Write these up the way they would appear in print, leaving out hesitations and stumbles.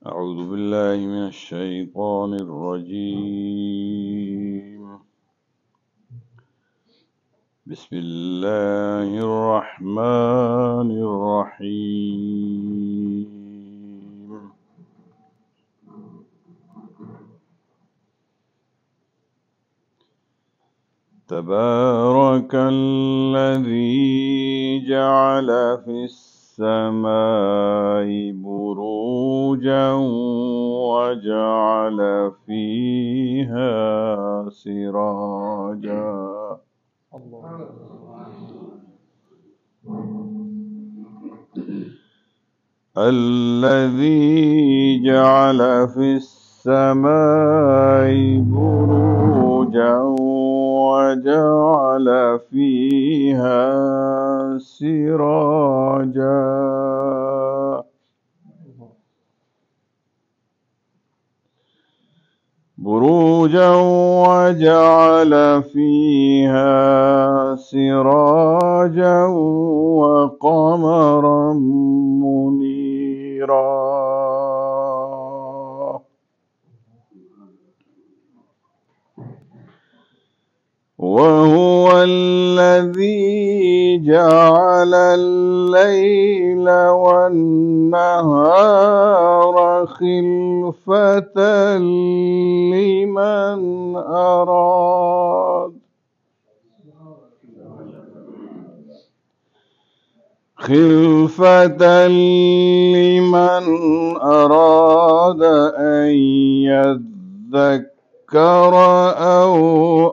أعوذ بالله من الشيطان الرجيم. بسم الله الرحمن الرحيم. تبارك الذي جعل في السماء بروجا وجعل فيها سراجا. الذي جعل في السماء بروجا وجعل فيها سراجا وجعل فيها سراجا وقمرا منيرا. وهو الذي جعل الليل والنهار خلفة لمن أراد أن يذكر أو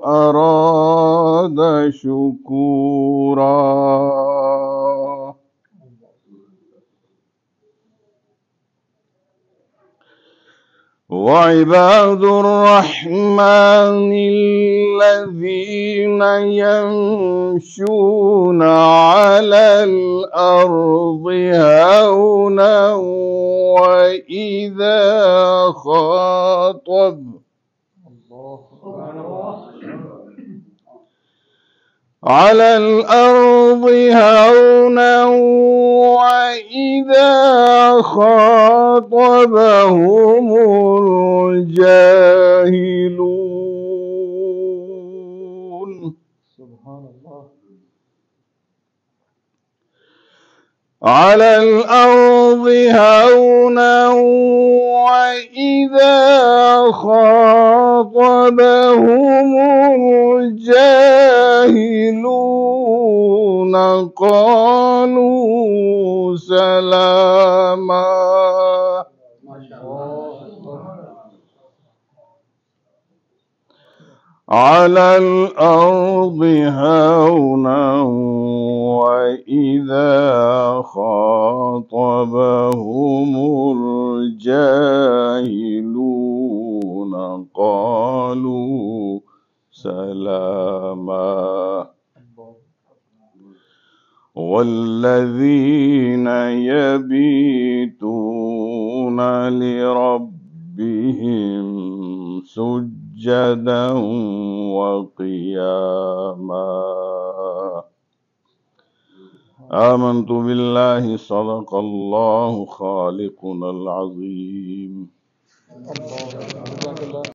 أراد شكورا. وعباد الرحمن الذين يمشون على الأرض هونا وإذا خاطبهم الجاهلون. سبحان الله. على الأرض هونا وإذا خاطبهم الجاهلون قالوا سلاما. على الأرض هونا وإذا خاطبهم الجاهلون قالوا سلاما. والذين يبيتون لربهم سجدا وقياما. آمنت بالله صدق الله خالقنا العظيم.